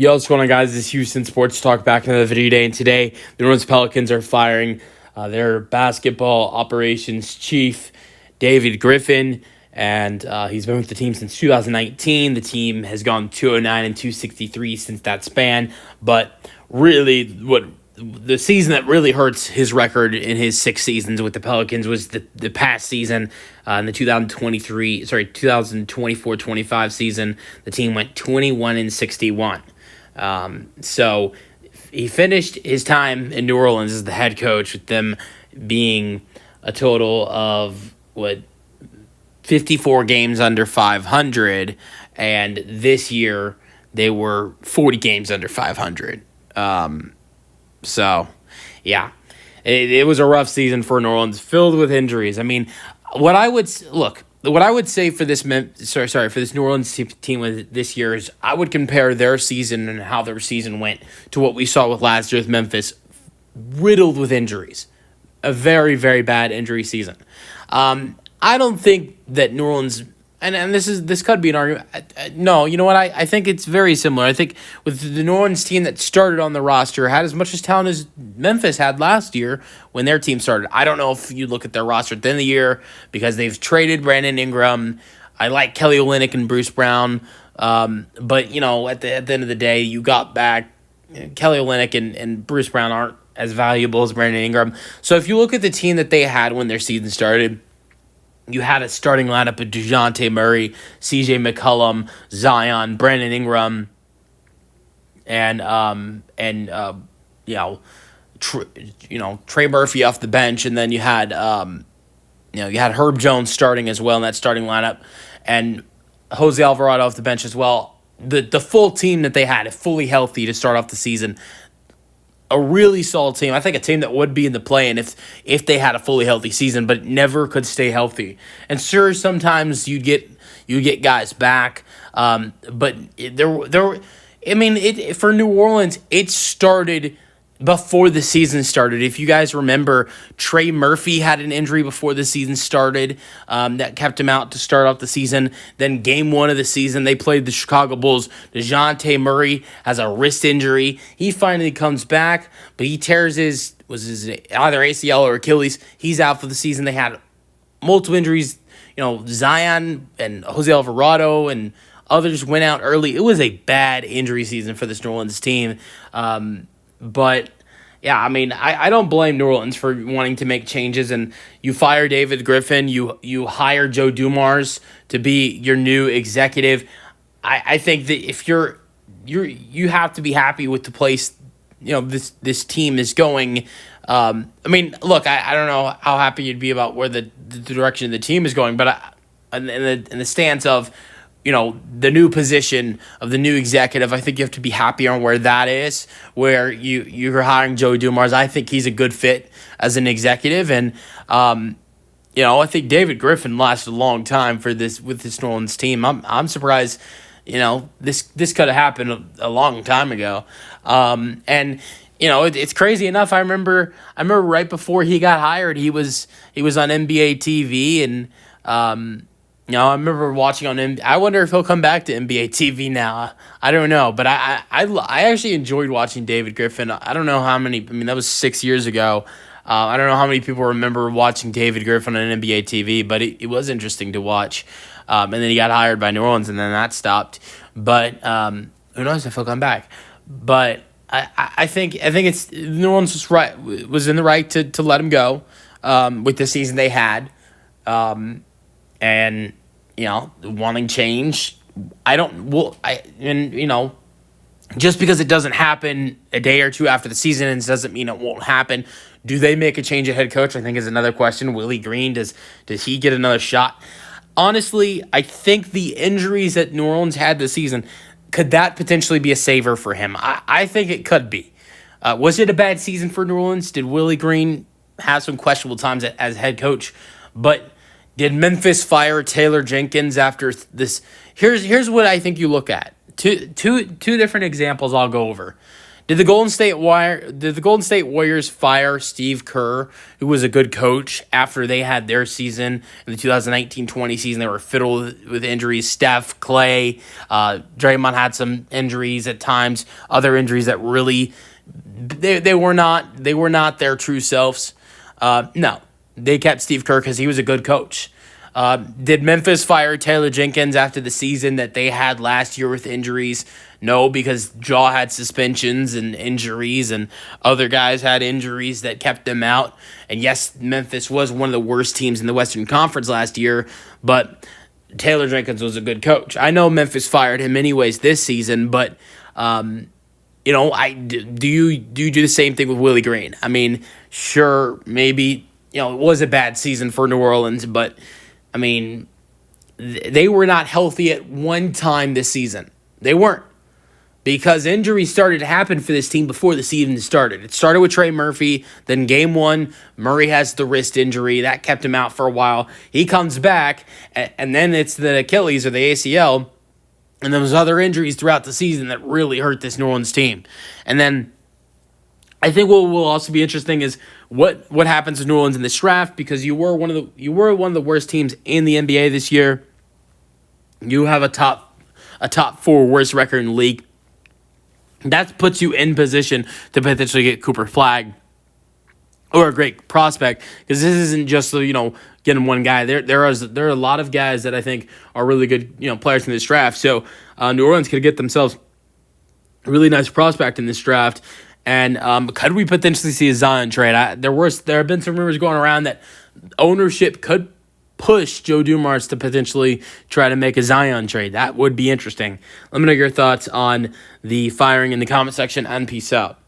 Yo, what's going on, guys? This is Houston Sports Talk back in the video day, and today the New Orleans Pelicans are firing their basketball operations chief, David Griffin, and he's been with the team since 2019. The team has gone 209 and 263 since that span, but really what the season that really hurts his record in his 6 seasons with the Pelicans was the past season, in the 2024-25 season. The team went 21 and 61. So he finished his time in New Orleans as the head coach with them being a total of 54 games under 500, and this year they were 40 games under 500. So yeah, it was a rough season for New Orleans, filled with injuries. I mean, what I would say for this for this New Orleans team with this year is I would compare their season and how their season went to what we saw with last year with Memphis, riddled with injuries, a very, very bad injury season. I don't think that New Orleans, and this could be an argument. No, you know what? I think it's very similar. I think with the New Orleans team that started on the roster had as much as talent as Memphis had last year when their team started. I don't know if you look at their roster at the end of the year because they've traded Brandon Ingram. I like Kelly Olynyk and Bruce Brown, but at the end of the day, you got back Kelly Olynyk and Bruce Brown aren't as valuable as Brandon Ingram. So if you look at the team that they had when their season started, you had a starting lineup of DeJounte Murray, C.J. McCollum, Zion, Brandon Ingram, and Trey Murphy off the bench, and then you had Herb Jones starting as well in that starting lineup, and Jose Alvarado off the bench as well. The full team that they had, fully healthy to start off the season. A really solid team. I think a team that would be in the play-in if they had a fully healthy season, but never could stay healthy. And sure, sometimes you get guys back, but for New Orleans, it started before the season started. If you guys remember, Trey Murphy had an injury before the season started that kept him out to start off the season. Then game one of the season, they played the Chicago Bulls. DeJounte Murray has a wrist injury. He finally comes back, but he tears his either ACL or Achilles. He's out for the season. They had multiple injuries. Zion and Jose Alvarado and others went out early. It was a bad injury season for this New Orleans team. But yeah, I mean, I don't blame New Orleans for wanting to make changes. And you fire David Griffin, you hire Joe Dumars to be your new executive. I think that if you have to be happy with the place this team is going. I mean, look, I don't know how happy you'd be about where the direction of the team is going, but in the stance of the new position of the new executive, I think you have to be happy on where that is, where you're hiring Joe Dumars. I think he's a good fit as an executive, and I think David Griffin lasted a long time with this New Orleans team. I'm surprised, this could have happened a long time ago, and it's crazy enough. I remember right before he got hired, he was on NBA TV, and I remember watching on NBA. I wonder if he'll come back to NBA TV now. I don't know, but I actually enjoyed watching David Griffin. I don't know how many. I mean, that was 6 years ago. I don't know how many people remember watching David Griffin on NBA TV, but it was interesting to watch. And then he got hired by New Orleans, and then that stopped. But who knows if he'll come back? But I think it's New Orleans was in the right to let him go with the season they had, and wanting change. Just because it doesn't happen a day or two after the season doesn't mean it won't happen. Do they make a change at head coach? I think is another question. Willie Green, does he get another shot? Honestly, I think the injuries that New Orleans had this season, could that potentially be a saver for him? I think it could be. Was it a bad season for New Orleans? Did Willie Green have some questionable times as head coach? But did Memphis fire Taylor Jenkins after this? Here's what I think you look at. Two different examples I'll go over. Did the Golden State Warriors fire Steve Kerr, who was a good coach, after they had their season in the 2019-20 season? They were fiddled with injuries. Steph, Clay, Draymond had some injuries at times. Other injuries that really they were not their true selves. No, they kept Steve Kerr because he was a good coach. Did Memphis fire Taylor Jenkins after the season that they had last year with injuries? No, because Jaw had suspensions and injuries, and other guys had injuries that kept them out. And yes, Memphis was one of the worst teams in the Western Conference last year, but Taylor Jenkins was a good coach. I know Memphis fired him anyways this season, but do you do the same thing with Willie Green? I mean, sure, maybe it was a bad season for New Orleans, but I mean, they were not healthy at one time this season. They weren't. Because injuries started to happen for this team before the season started. It started with Trey Murphy. Then game one, Murray has the wrist injury. That kept him out for a while. He comes back, and then it's the Achilles or the ACL. And there was other injuries throughout the season that really hurt this New Orleans team. And then I think what will also be interesting is what happens to New Orleans in this draft, because you were one of the worst teams in the NBA this year. You have a top 4 worst record in the league. That puts you in position to potentially get Cooper Flagg or a great prospect, because this isn't just getting one guy. There are a lot of guys that I think are really good players in this draft. So New Orleans could get themselves a really nice prospect in this draft. And could we potentially see a Zion trade? There have been some rumors going around that ownership could push Joe Dumars to potentially try to make a Zion trade. That would be interesting. Let me know your thoughts on the firing in the comment section, and peace out.